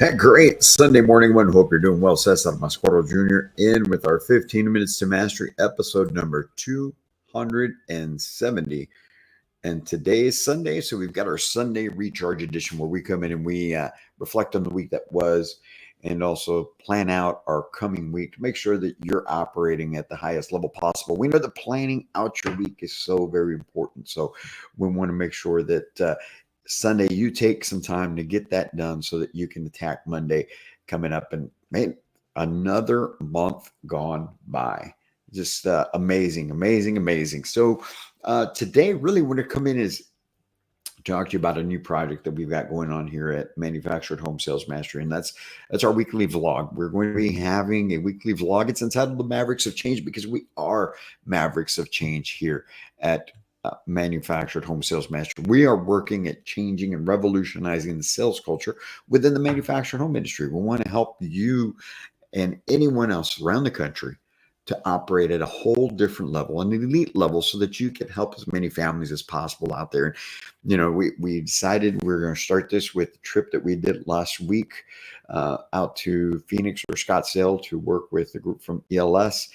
Great Sunday morning, one. Hope you're doing well. Seth Mascoro Jr. in with our 15 Minutes to Mastery episode number 270. And today is Sunday, so we've got our Sunday Recharge edition where we come in and we reflect on the week that was and also plan out our coming week to make sure that you're operating at the highest level possible. We know that planning out your week is so very important. So we want to make sure that Sunday you take some time to get that done so that you can attack Monday coming up. And man, another month gone by. Just amazing, amazing, amazing. So today, really want to come in is talk to you about a new project that we've got going on here at Manufactured Home Sales Mastery, and that's our weekly vlog. We're going to be having a weekly vlog. It's entitled "The Mavericks of Change" because we are Mavericks of Change here at Manufactured Home Sales Mastery. We are working at changing and revolutionizing the sales culture within the manufactured home industry. We want to help you and anyone else around the country to operate at a whole different level, an elite level, so that you can help as many families as possible out there. And, you know, we decided we're going to start this with the trip that we did last week out to Phoenix or Scottsdale to work with the group from ELS.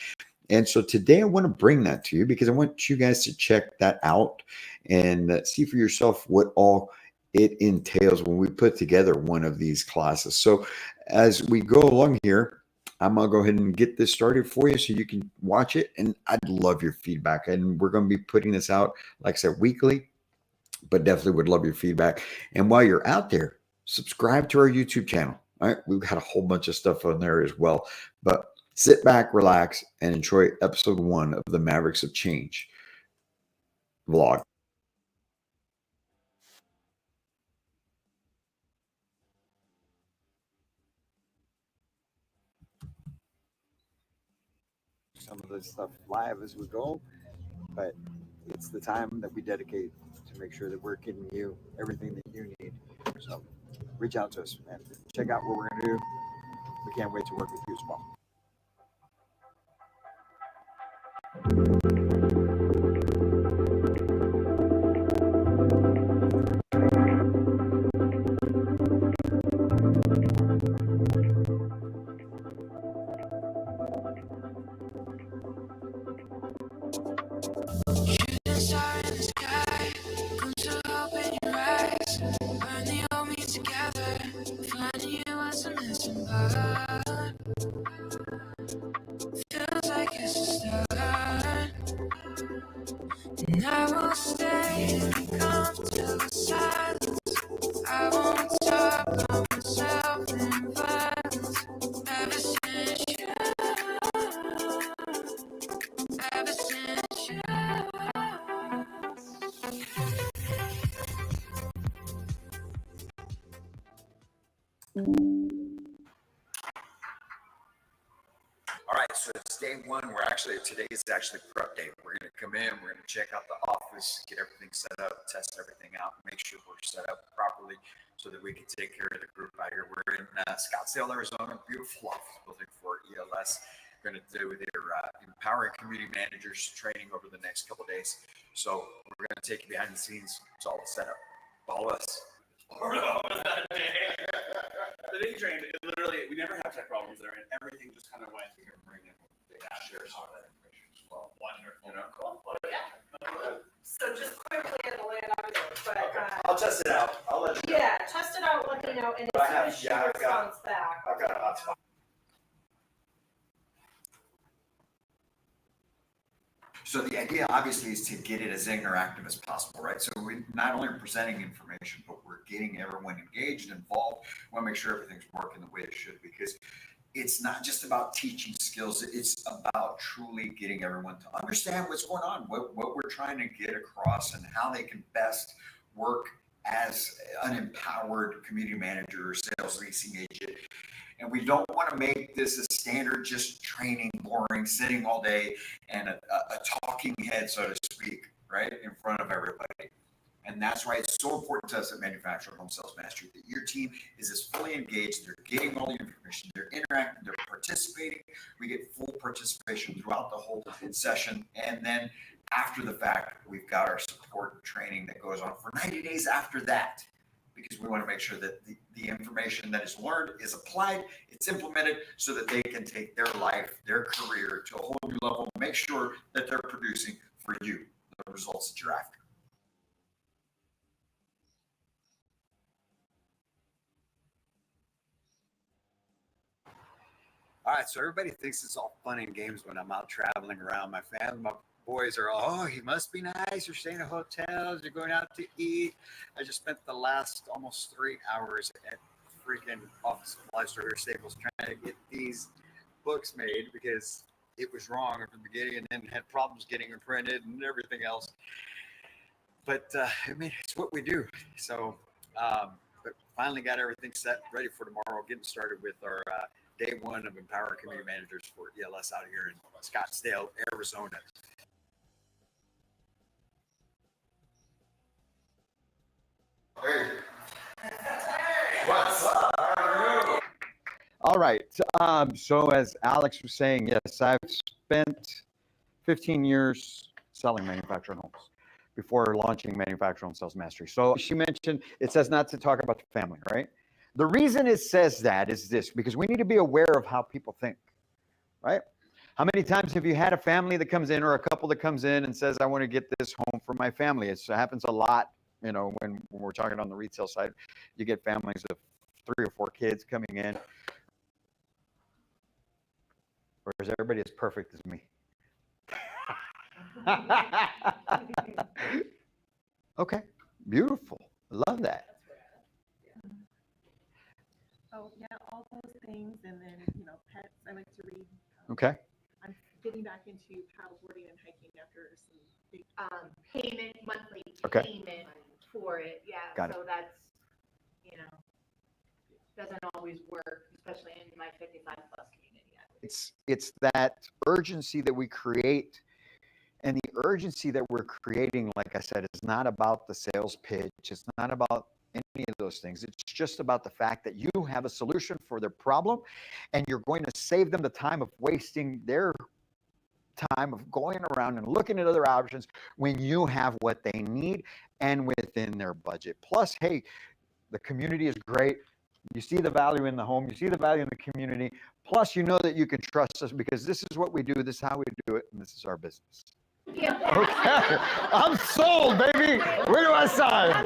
And so today I want to bring that to you because I want you guys to check that out and see for yourself what all it entails when we put together one of these classes. So as we go along here, I'm going to go ahead and get this started for you so you can watch it. And I'd love your feedback. And we're going to be putting this out, like I said, weekly, but definitely would love your feedback. And while you're out there, subscribe to our YouTube channel. All right. We've got a whole bunch of stuff on there as well. But sit back, relax, and enjoy episode 1 of the Mavericks of Change vlog. Some of this stuff live as we go, but it's the time that we dedicate to make sure that we're giving you everything that you need. So reach out to us and check out what we're going to do. We can't wait to work with you as well. All right, so it's day 1. Today is actually prep day. We're going to come in, we're going to check out the office, get everything set up, test everything out, make sure we're set up properly so that we can take care of the group out here. We're in Scottsdale, Arizona, beautiful office building for ELS. We're going to do their empowering community managers training over the next couple of days. So we're going to take you behind the scenes. It's all set up. Follow us. The day you trained, literally, we never have tech problems there, and everything just kind of went. Shares all that information as well. Wonderful. You know? Cool. Yeah. So just quickly at the land of it, but I'll test it out. I'll let you know. yeah, test it out. Let me know, and as soon as she responds back, I've got a hotspot. So the idea, obviously, is to get it as interactive as possible, right? So we're not only presenting information, but we're getting everyone engaged, involved. We want to make sure everything's working the way it should, because it's not just about teaching skills. It's about truly getting everyone to understand what's going on, what we're trying to get across, and how they can best work as an empowered community manager or sales leasing agent. And we don't want to make this a standard just training, boring, sitting all day, and a talking head, so to speak, right, in front of everybody. And that's why it's so important to us at Manufactured Home Sales Mastery that your team is as fully engaged. They're getting all the information. They're interacting. They're participating. We get full participation throughout the whole session. And then after the fact, we've got our support training that goes on for 90 days after that. because we want to make sure that the information that is learned is applied, it's implemented so that they can take their life, their career to a whole new level, make sure that they're producing for you the results that you're after. All right, so everybody thinks it's all fun and games when I'm out traveling around. My family, my boys are all, oh, he must be nice. You're staying at hotels. You're going out to eat. I just spent the last almost 3 hours at freaking Office Supply Store here, Staples, trying to get these books made because it was wrong at the beginning and then had problems getting them printed and everything else. But I mean, it's what we do. So, but finally got everything set, ready for tomorrow, getting started with our day one of Empower Community Managers for ELS out here in Scottsdale, Arizona. Hey. What's up? All right. So as Alex was saying, yes, I've spent 15 years selling manufactured homes before launching Manufactured Home Sales Mastery. So she mentioned, it says not to talk about the family, right? The reason it says that is this, because we need to be aware of how people think, right? How many times have you had a family that comes in or a couple that comes in and says, I want to get this home for my family? It happens a lot, you know, when we're talking on the retail side, you get families of 3 or 4 kids coming in. Or is everybody as perfect as me? Okay, beautiful. Love that. Oh, yeah, all those things. And then, you know, pets, I like to read. Okay. I'm getting back into paddleboarding and hiking after some big Payment, monthly Okay. payment for it. Yeah. Got so that's, you know, doesn't always work, especially in my 55 plus community. It's that urgency that we create, and the urgency that we're creating, like I said, is not about the sales pitch. It's not about any of those things. It's just about the fact that you have a solution for their problem, and you're going to save them the time of wasting their time of going around and looking at other options when you have what they need and within their budget. Plus, hey, the community is great. You see the value in the home, you see the value in the community. Plus, you know that you can trust us because this is what we do, this is how we do it, and this is our business. Yeah. Okay, I'm sold, baby. Where do I sign?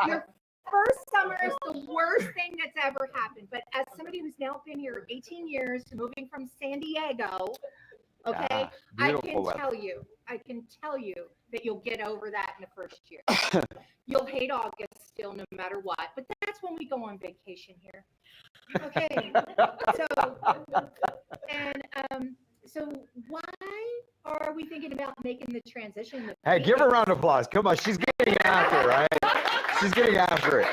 Your first summer is the worst thing that's ever happened. But as somebody who's now been here 18 years, moving from San Diego, okay, I can tell you that you'll get over that in the first year. You'll hate August still, no matter what. But that's when we go on vacation here. Okay. So why are we thinking about making the transition? Hey, give her a round of applause. Come on, she's getting after it, right? She's getting after it.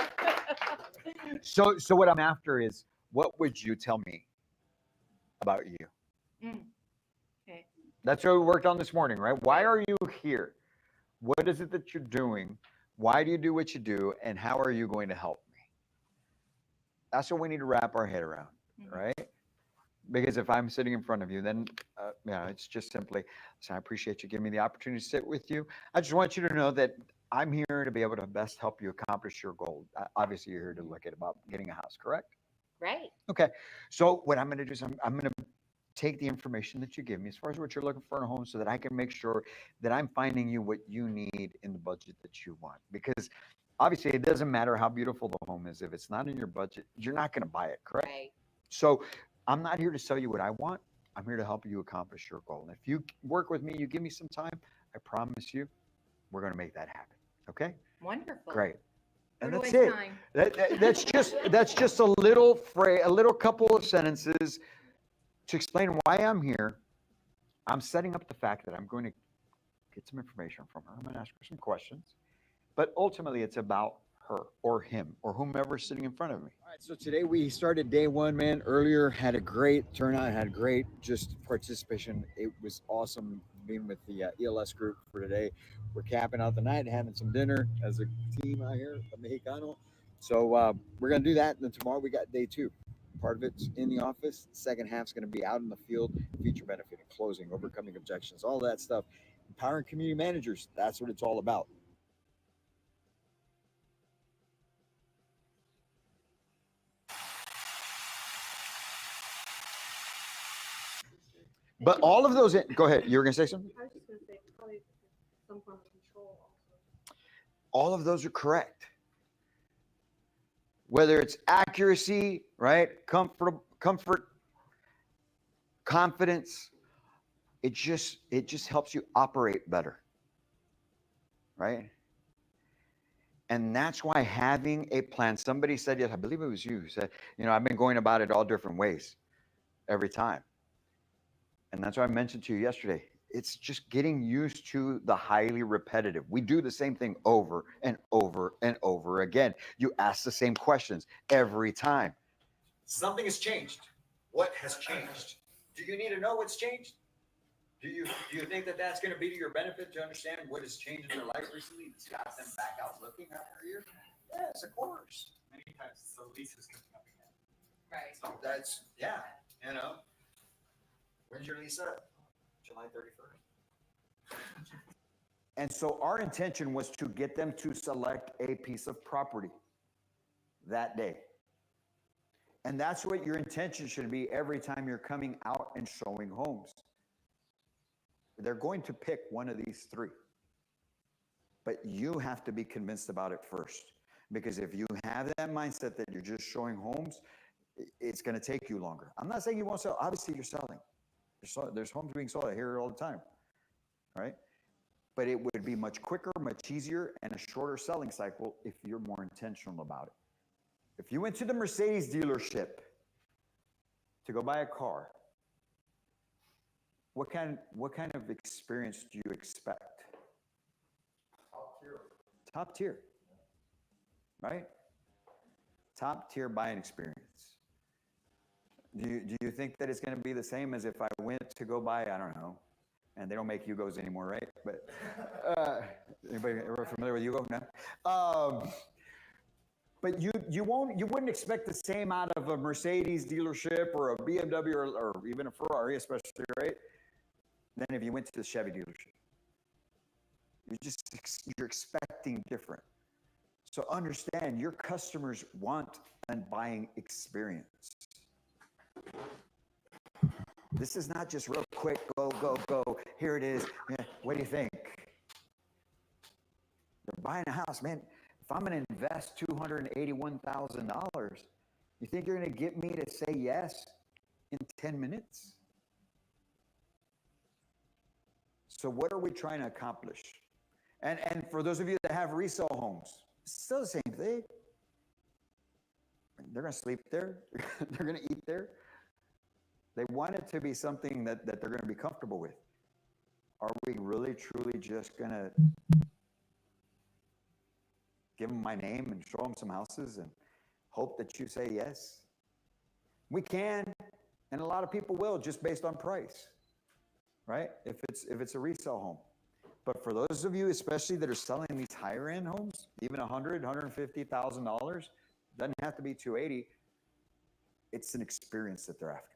So what I'm after is, what would you tell me about you? Okay. That's what we worked on this morning, right? Why are you here? What is it that you're doing? Why do you do what you do? And how are you going to help me? That's what we need to wrap our head around, right? Because if I'm sitting in front of you, then it's just simply, so I appreciate you giving me the opportunity to sit with you. I just want you to know that I'm here to be able to best help you accomplish your goal. Obviously, you're here to look at about getting a house, correct? Right. Okay. So what I'm going to do is I'm going to take the information that you give me as far as what you're looking for in a home so that I can make sure that I'm finding you what you need in the budget that you want. Because obviously, it doesn't matter how beautiful the home is. If it's not in your budget, you're not going to buy it, correct? Right. So I'm not here to sell you what I want. I'm here to help you accomplish your goal. And if you work with me, you give me some time, I promise you, we're going to make that happen. Okay? Wonderful. Great. And Where that's do I it. sign? That's just a little phrase, a little couple of sentences to explain why I'm here. I'm setting up the fact that I'm going to get some information from her. I'm going to ask her some questions. But ultimately, it's about her or him or whomever's sitting in front of me. All right, so today we started day one, man. Earlier, had a great turnout, had great just participation. It was awesome being with the ELS group for today. We're capping out the night, having some dinner as a team out here, a Mexicano. So we're going to do that. And then tomorrow we got day 2. Part of it's in the office. The second half's going to be out in the field, feature benefiting, closing, overcoming objections, all that stuff. Empowering community managers. That's what it's all about. But all of those, go ahead. You were going to say something? I was just going to say probably some form of control also. All of those are correct. Whether it's accuracy, right? Comfort, confidence, it just helps you operate better. Right? And that's why having a plan, somebody said, yes, I believe it was you, who said, I've been going about it all different ways every time. And that's what I mentioned to you yesterday. It's just getting used to the highly repetitive. We do the same thing over and over and over again. You ask the same questions every time. Something has changed. What has changed? Do you need to know what's changed? Do you think that that's going to be to your benefit to understand what has changed in their life recently? It's got them back out looking after a year? Yes, of course. Many times the lease is coming up again. Right. So that's, When's your lease up? July 31st. And so our intention was to get them to select a piece of property that day. And that's what your intention should be every time you're coming out and showing homes. They're going to pick one of these three. But you have to be convinced about it first. Because if you have that mindset that you're just showing homes, it's going to take you longer. I'm not saying you won't sell. Obviously, you're selling. There's homes being sold. I hear it all the time, right? But it would be much quicker, much easier, and a shorter selling cycle if you're more intentional about it. If you went to the Mercedes dealership to go buy a car, what kind of experience do you expect? Top tier, right? Top tier buying experience. Do you think that it's going to be the same as if I went to go buy, I don't know, and they don't make Yugos anymore, right? But anybody ever familiar with Yugo? No. But you wouldn't expect the same out of a Mercedes dealership or a BMW or even a Ferrari, especially, right? Than if you went to the Chevy dealership. You're expecting different. So understand, your customers want a buying experience. This is not just real quick, go, go, go. Here it is. What do you think? They're buying a house, man. If I'm going to invest $281,000, you think you're going to get me to say yes in 10 minutes? So what are we trying to accomplish? And for those of you that have resale homes, it's still the same thing. They're going to sleep there. They're going to eat there. They want it to be something that they're going to be comfortable with. Are we really, truly just going to give them my name and show them some houses and hope that you say yes? We can, and a lot of people will, just based on price, right? If it's a resale home. But for those of you, especially that are selling these higher end homes, even $100,000, $150,000, doesn't have to be $280,000. It's an experience that they're after.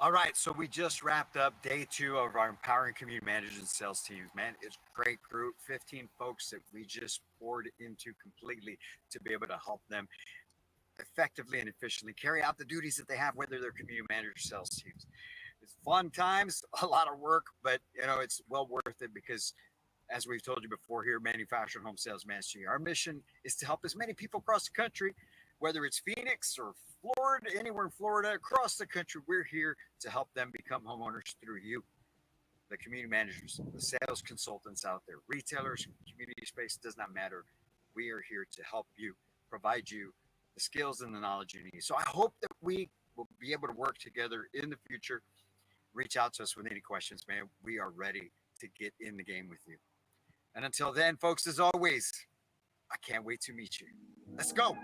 All right, so we just wrapped up day 2 of our Empowering Community Managers and Sales Teams. Man, it's a great group, 15 folks that we just poured into completely to be able to help them effectively and efficiently carry out the duties that they have, whether they're community managers or sales teams. It's fun times, a lot of work, but it's well worth it because, as we've told you before here, Manufactured Home Sales Mastery, our mission is to help as many people across the country, whether it's Phoenix or Florida, anywhere in Florida, across the country. We're here to help them become homeowners through you, the community managers, the sales consultants out there, retailers, community space, does not matter. We are here to help you, provide you the skills and the knowledge you need. So I hope that we will be able to work together in the future. Reach out to us with any questions, man. We are ready to get in the game with you. And until then, folks, as always, I can't wait to meet you. Let's go.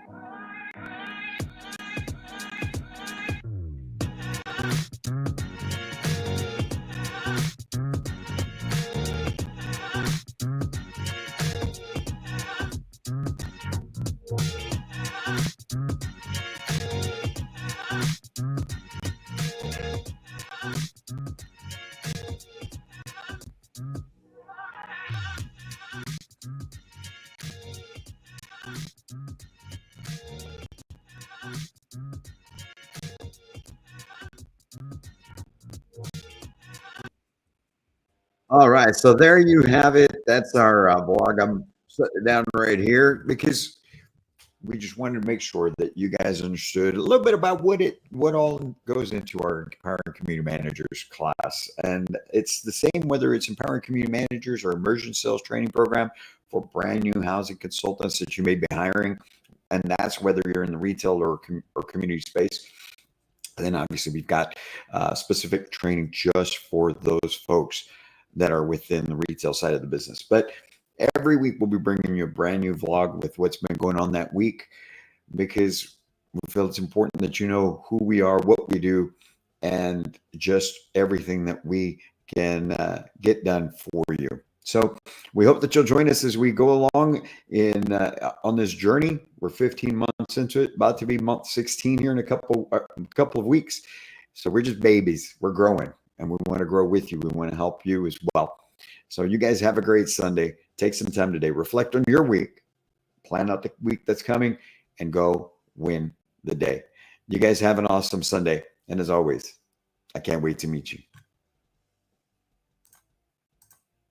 All right, so there you have it. That's our blog. I'm setting it down right here because we just wanted to make sure that you guys understood a little bit about what all goes into our empowering community managers class. And it's the same whether it's empowering community managers or immersion sales training program for brand new housing consultants that you may be hiring. And that's whether you're in the retail or community space. And then obviously we've got specific training just for those folks that are within the retail side of the business. But every week we'll be bringing you a brand new vlog with what's been going on that week, because we feel it's important that you know who we are, what we do, and just everything that we can get done for you. So we hope that you'll join us as we go along in on this journey. We're 15 months into it, about to be month 16 here in a couple of weeks. So we're just babies. We're growing, and we want to grow with you. We want to help you as well. So you guys have a great Sunday. Take some time today. Reflect on your week. Plan out the week that's coming and go win the day. You guys have an awesome Sunday. And as always, I can't wait to meet you.